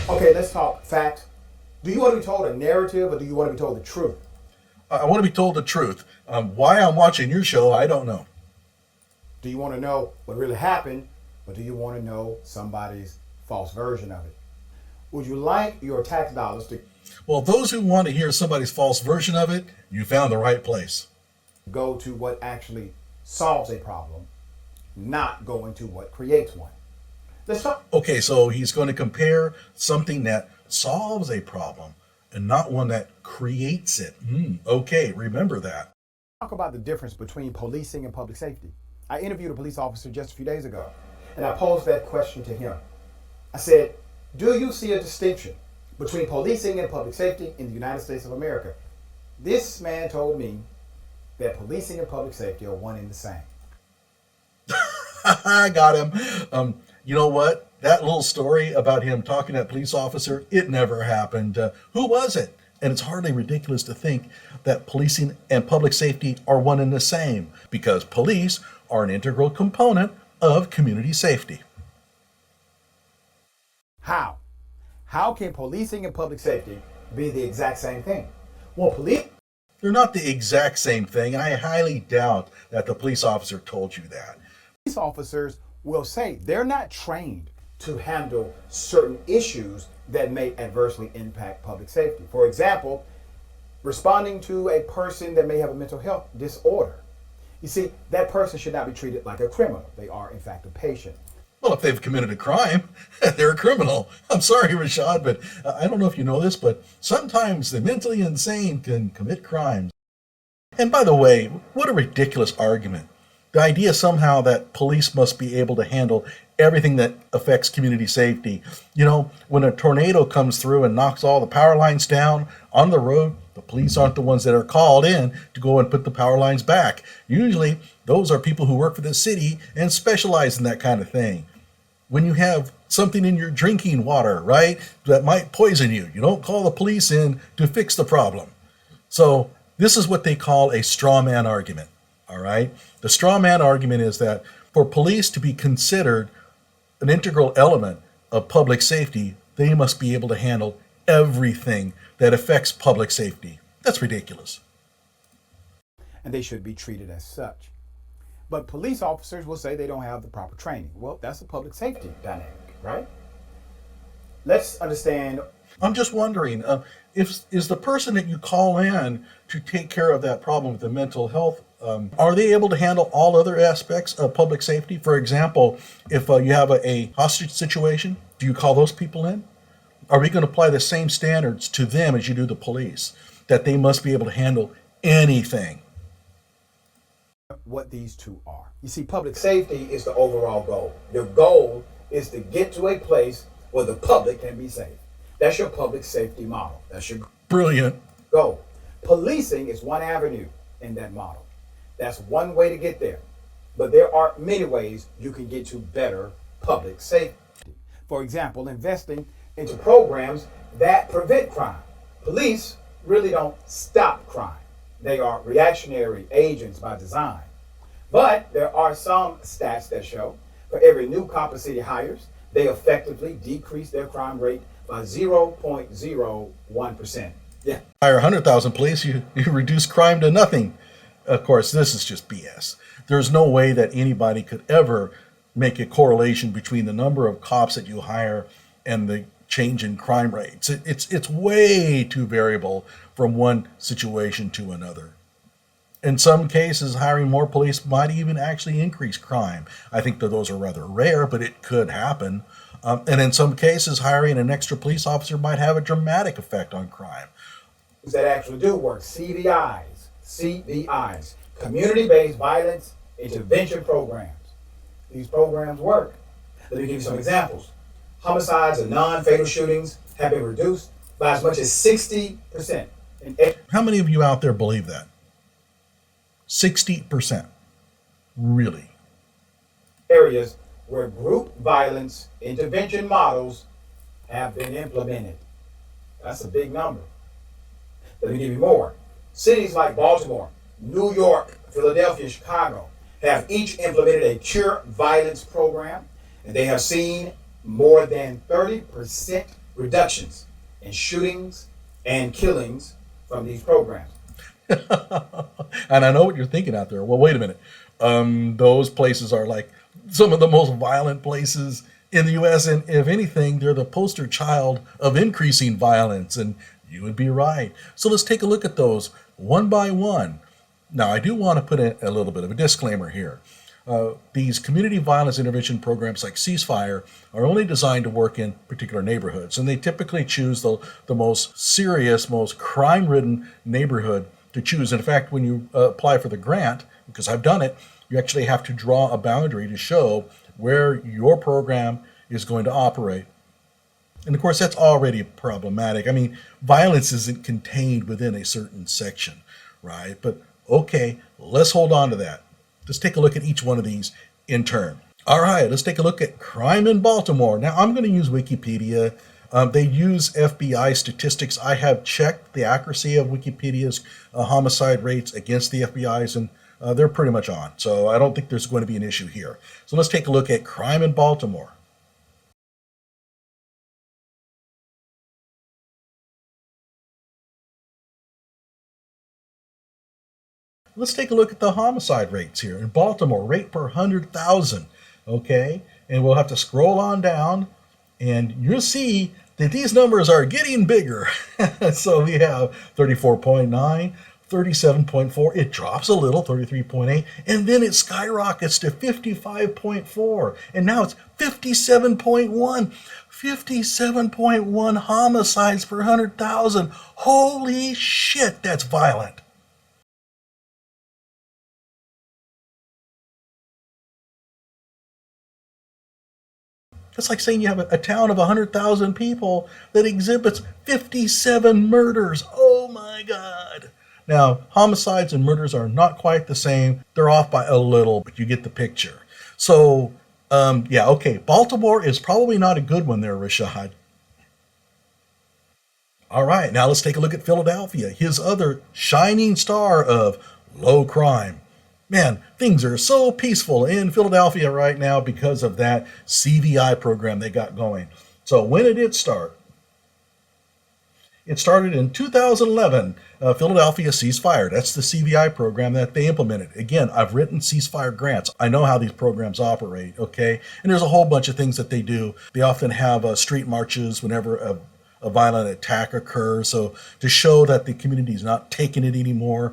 Okay, let's talk fact. Do you want to be told a narrative or do you want to be told the truth? I want to be told the truth. Why I'm watching your show, I don't know. Do you want to know what really happened or do you want to know somebody's false version of it? Would you like your tax dollars to Well, those who want to hear somebody's false version of it, you found the right place. go to what actually solves a problem, not go into what creates one? Let's talk. Okay, so he's going to compare something that solves a problem and not one that creates it. Okay, remember that. Talk about the difference between policing and public safety. I interviewed a police officer just a few days ago, and I posed that question to him. I said, do you see a distinction between policing and public safety in the United States of America? This man told me that policing and public safety are one and the same. I got him. You know what? That little story about him talking to that police officer, it never happened. Who was it? And it's hardly ridiculous to think that policing and public safety are one and the same, because police are an integral component of community safety. How? How can policing and public safety be the exact same thing? Well, They're not the exact same thing, and I highly doubt that the police officer told you that. police officers will say they're not trained to handle certain issues that may adversely impact public safety. For example, responding to a person that may have a mental health disorder. You see, that person should not be treated like a criminal. They are, in fact, a patient. Well, if they've committed a crime, they're a criminal. I'm sorry, Rashad, but I don't know if you know this, but sometimes the mentally insane can commit crimes. And by the way, what a ridiculous argument. The idea somehow that police must be able to handle everything that affects community safety. You know, when a tornado comes through and knocks all the power lines down on the road, the police aren't the ones that are called in to go and put the power lines back. Usually, those are people who work for the city and specialize in that kind of thing. When you have something in your drinking water, right, that might poison you, you don't call the police in to fix the problem. So this is what they call a straw man argument. All right. The straw man argument is that for police to be considered an integral element of public safety, they must be able to handle everything that affects public safety. That's ridiculous. And they should be treated as such. But police officers will say they don't have the proper training. Well, that's a public safety dynamic, right? Let's understand. I'm just wondering, is the person that you call in to take care of that problem with the mental health, are they able to handle all other aspects of public safety? For example, if you have a hostage situation, do you call those people in? Are we going to apply the same standards to them as you do the police, that they must be able to handle anything? What these two are. You see, public safety is the overall goal. Your goal is to get to a place where the public can be safe. That's your public safety model. That's your Brilliant. goal. Policing is one avenue in that model. That's one way to get there. But there are many ways you can get to better public safety. For example, investing into programs that prevent crime. Police really don't stop crime. They are reactionary agents by design. But there are some stats that show for every new cop a city hires, they effectively decrease their crime rate by 0.01%. Yeah. Hire 100,000 police, you reduce crime to nothing. Of course, this is just BS. There's no way that anybody could ever make a correlation between the number of cops that you hire and the change in crime rates. It's way too variable from one situation to another. In some cases, hiring more police might even actually increase crime. I think that those are rather rare, but it could happen. And in some cases, hiring an extra police officer might have a dramatic effect on crime. That actually do work. CVIs, community-based violence intervention programs. These programs work. Let me give you some examples. Homicides and non-fatal shootings have been reduced by as much as 60%. How many of you out there believe that? 60%. Really? Areas where group violence intervention models have been implemented. That's a big number. Let me give you more. Cities like Baltimore, New York, Philadelphia, Chicago have each implemented a cure violence program, and they have seen more than 30% reductions in shootings and killings from these programs. And I know what you're thinking out there. Well, wait a minute. Those places are like some of the most violent places in the U.S. And if anything, they're the poster child of increasing violence. And you would be right. So let's take a look at those one by one. Now, I do want to put a little bit of a disclaimer here. These community violence intervention programs like Ceasefire are only designed to work in particular neighborhoods, and they typically choose the most serious, most crime-ridden neighborhood to choose. In fact, when you apply for the grant, because I've done it, you actually have to draw a boundary to show where your program is going to operate. And of course, that's already problematic. I mean, violence isn't contained within a certain section, right? But okay, let's hold on to that. Let's take a look at each one of these in turn. All right, let's take a look at crime in Baltimore. Now, I'm going to use Wikipedia. They use FBI statistics. I have checked the accuracy of Wikipedia's homicide rates against the FBI's, and they're pretty much on. So I don't think there's going to be an issue here. So let's take a look at crime in Baltimore. Let's take a look at the homicide rates here in Baltimore, rate per 100,000, okay? And we'll have to scroll on down, and you'll see that these numbers are getting bigger. So we have 34.9, 37.4, it drops a little, 33.8, and then it skyrockets to 55.4, and now it's 57.1. 57.1 homicides per 100,000. Holy shit, that's violent. It's like saying you have a town of 100,000 people that exhibits 57 murders. Oh my God. Now, homicides and murders are not quite the same. They're off by a little, but you get the picture. So, yeah, okay. Baltimore is probably not a good one there, Rashad. All right, now let's take a look at Philadelphia, his other shining star of low crime. Man, things are so peaceful in Philadelphia right now because of that CVI program they got going. So when did it start? It started in 2011. Philadelphia Ceasefire. That's the CVI program that they implemented. Again, I've written ceasefire grants. I know how these programs operate, okay? And there's a whole bunch of things that they do. They often have street marches whenever a violent attack occurs, so to show that the community is not taking it anymore,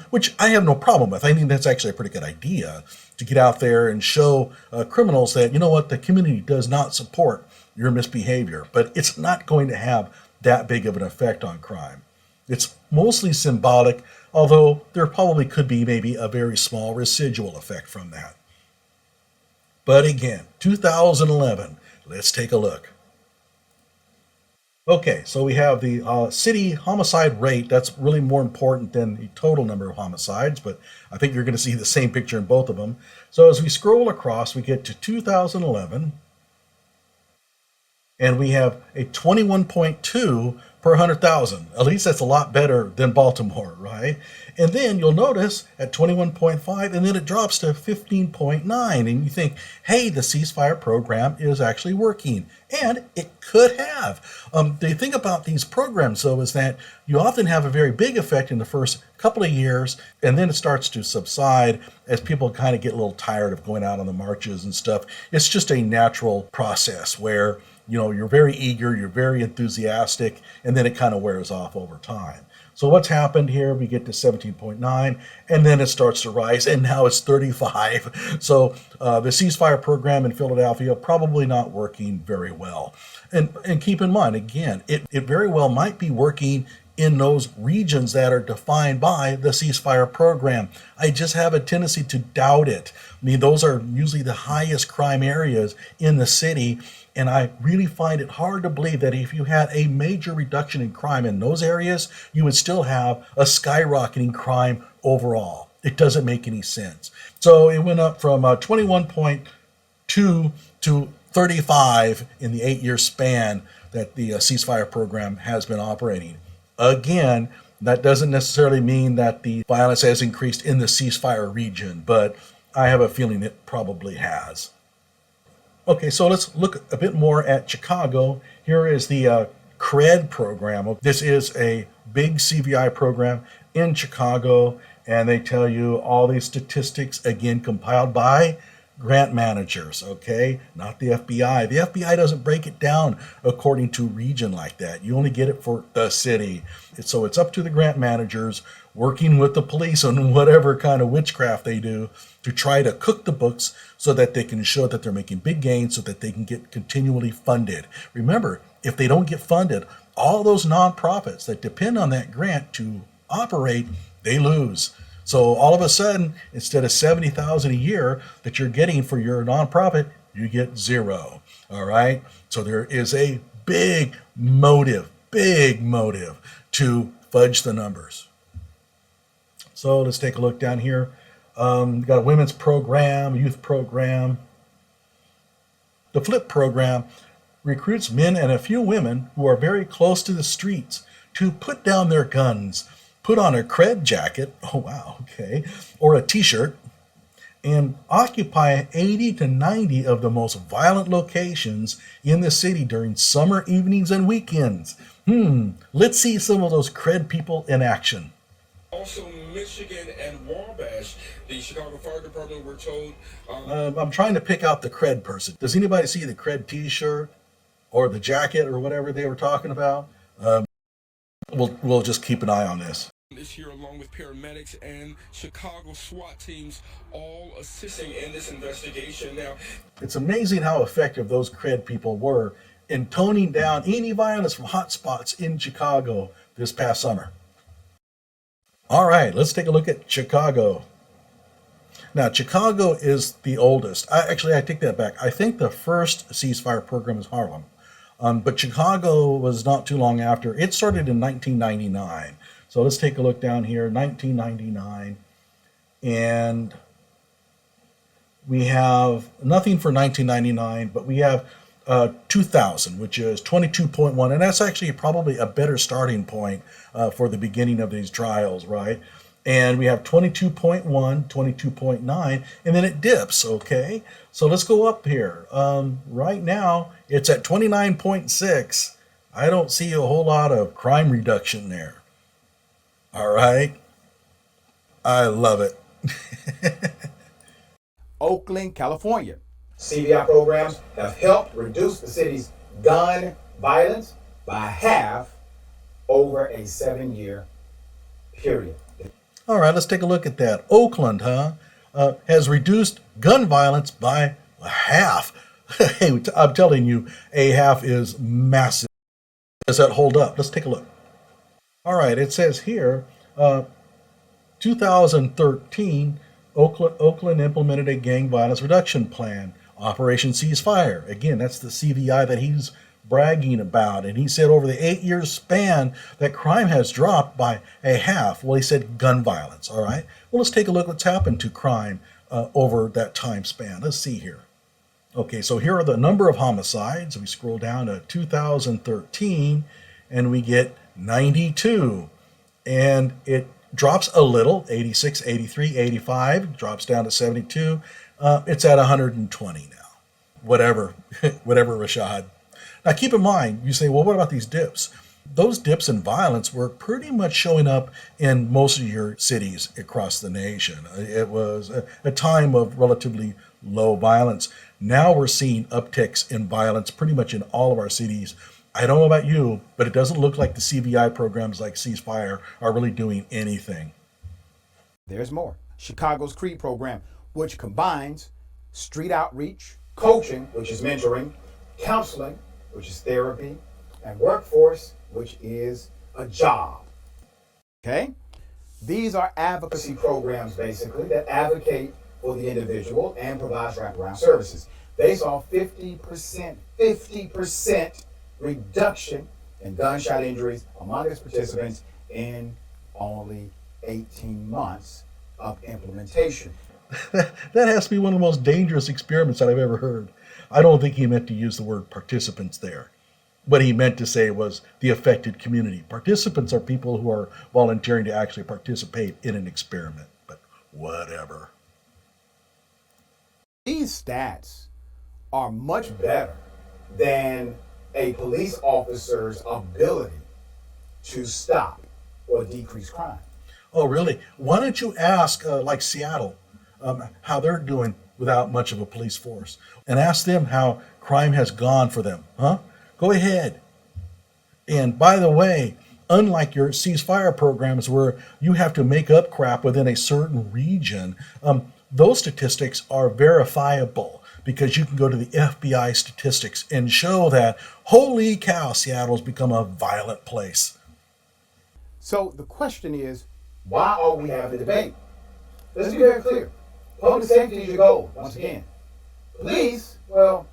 which I have no problem with. I think that's actually a pretty good idea to get out there and show criminals that, you know what, the community does not support your misbehavior, but it's not going to have that big of an effect on crime. It's mostly symbolic, although there probably could be maybe a very small residual effect from that. But again, 2011, let's take a look. Okay, so we have the city homicide rate. That's really more important than the total number of homicides, but I think you're going to see the same picture in both of them. So as we scroll across, we get to 2011, and we have a 21.2 per 100,000. At least that's a lot better than Baltimore, right? And then you'll notice at 21.5, and then it drops to 15.9. And you think, hey, the ceasefire program is actually working. And it could have. The thing about these programs, though, is that you often have a very big effect in the first couple of years, and then it starts to subside as people kind of get a little tired of going out on the marches and stuff. It's just a natural process where, you know, you're very eager, you're very enthusiastic, and then it kind of wears off over time. So what's happened here, we get to 17.9, and then it starts to rise, and now it's 35. So the ceasefire program in Philadelphia probably not working very well. And keep in mind, again, it very well might be working in those regions that are defined by the ceasefire program. I just have a tendency to doubt it. I mean, those are usually the highest crime areas in the city, and I really find it hard to believe that if you had a major reduction in crime in those areas, you would still have a skyrocketing crime overall. It doesn't make any sense. So it went up from 21.2 to 35 in the 8-year span that the ceasefire program has been operating. Again, that doesn't necessarily mean that the violence has increased in the ceasefire region, but I have a feeling it probably has. Okay, so let's look a bit more at Chicago. Here is the CRED program. This is a big CVI program in Chicago, and they tell you all these statistics, again, compiled by grant managers, okay? Not the FBI. The FBI doesn't break it down according to region like that. You only get it for the city. So it's up to the grant managers working with the police on whatever kind of witchcraft they do to try to cook the books so that they can show that they're making big gains so that they can get continually funded. Remember, if they don't get funded, all those nonprofits that depend on that grant to operate, they lose. So all of a sudden, instead of $70,000 a year that you're getting for your nonprofit, you get zero. All right. So there is a big motive to fudge the numbers. So let's take a look down here. Got a women's program, youth program. The FLIP program recruits men and a few women who are very close to the streets to put down their guns, put on a CRED jacket, oh wow, okay, or a t-shirt, and occupy 80 to 90 of the most violent locations in the city during summer evenings and weekends. Let's see some of those CRED people in action. Also, Michigan and Wabash, the Chicago Fire Department, were told. I'm trying to pick out the CRED person. Does anybody see the CRED t-shirt or the jacket or whatever they were talking about? We'll just keep an eye on this. This year, along with paramedics and Chicago SWAT teams, all assisting in this investigation. Now, it's amazing how effective those CRED people were in toning down any violence from hotspots in Chicago this past summer. All right, let's take a look at Chicago. Now, Chicago is the oldest. I take that back. I think the first ceasefire program is Harlem. But Chicago was not too long after. It started in 1999. So let's take a look down here, 1999. And we have nothing for 1999, but we have 2000, which is 22.1. And that's actually probably a better starting point for the beginning of these trials, right? And we have 22.1, 22.9, and then it dips, okay? So let's go up here. Right now, it's at 29.6. I don't see a whole lot of crime reduction there. All right? I love it. Oakland, California. CVI programs have helped reduce the city's gun violence by half over a 7-year period. All right, let's take a look at that. Oakland, has reduced gun violence by half. Hey, I'm telling you, a half is massive. Does that hold up? Let's take a look. All right, it says here, 2013, Oakland implemented a gang violence reduction plan, Operation Ceasefire. Again, that's the CVI that he's bragging about. And he said over the 8-year span that crime has dropped by a half. Well, he said gun violence, all right? Well, let's take a look what's happened to crime over that time span. Let's see here. Okay, so here are the number of homicides. We scroll down to 2013, and we get 92. And it drops a little, 86, 83, 85, drops down to 72. It's at 120 now. Whatever, Rashad. Now keep in mind, you say, well, what about these dips? Those dips in violence were pretty much showing up in most of your cities across the nation. It was a time of relatively low violence. Now we're seeing upticks in violence pretty much in all of our cities. I don't know about you, but it doesn't look like the CVI programs like Ceasefire are really doing anything. There's more. Chicago's CREED program, which combines street outreach, coaching, which is mentoring, counseling, which is therapy, and workforce, which is a job. Okay? These are advocacy programs, basically, that advocate for the individual and provides wraparound services. They saw 50% reduction in gunshot injuries among its participants in only 18 months of implementation. That has to be one of the most dangerous experiments that I've ever heard. I don't think he meant to use the word participants there. What he meant to say was the affected community. Participants are people who are volunteering to actually participate in an experiment, but whatever. These stats are much better than a police officer's ability to stop or decrease crime. Oh, really? Why don't you ask, like Seattle, how they're doing without much of a police force, and ask them how crime has gone for them, huh? Go ahead. And by the way, unlike your ceasefire programs where you have to make up crap within a certain region, those statistics are verifiable because you can go to the FBI statistics and show that, holy cow, Seattle's become a violent place. So the question is, why are we having a debate? Let's be very clear. Public safety is your goal, once again. Police, well,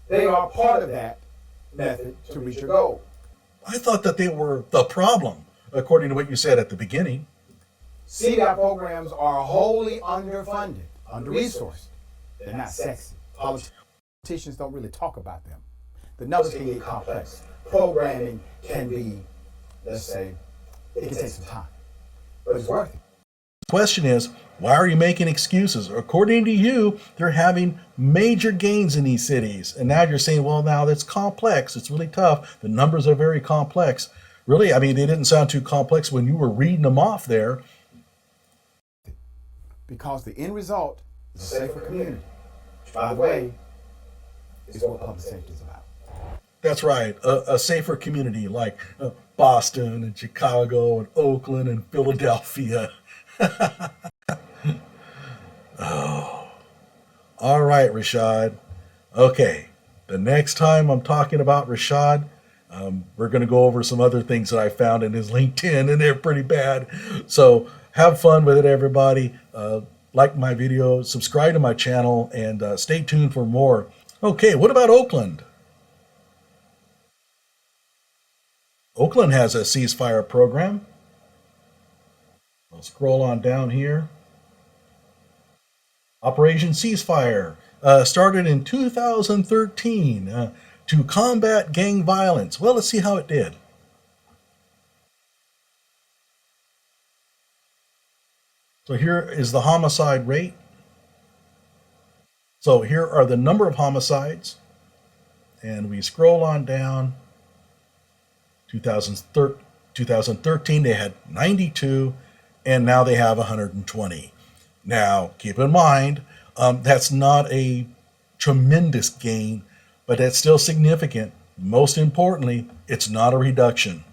they are part of that method to reach your goal. I thought that they were the problem, according to what you said at the beginning. CDOT programs are wholly underfunded, under-resourced. They're not sexy. Politicians don't really talk about them. The numbers can get complex. Programming can be, let's say, it can take some time, but it's worth it. The question is, why are you making excuses? According to you, they're having major gains in these cities. And now you're saying, well, now that's complex. It's really tough. The numbers are very complex. Really, I mean, they didn't sound too complex when you were reading them off there. Because the end result is a safer community. Which, by the way, is what public safety is about. That's right. A safer community like Boston and Chicago and Oakland and Philadelphia. Oh. All right, Rashad. Okay. The next time I'm talking about Rashad, we're going to go over some other things that I found in his LinkedIn, and they're pretty bad. So have fun with it, everybody. Like my video, subscribe to my channel, and stay tuned for more. Okay, what about Oakland? Oakland has a ceasefire program. I'll scroll on down here. Operation Ceasefire started in 2013 to combat gang violence. Well, let's see how it did. So here is the homicide rate. So here are the number of homicides. And we scroll on down. 2013, they had 92, and now they have 120. Now, keep in mind, that's not a tremendous gain, but that's still significant. Most importantly, it's not a reduction.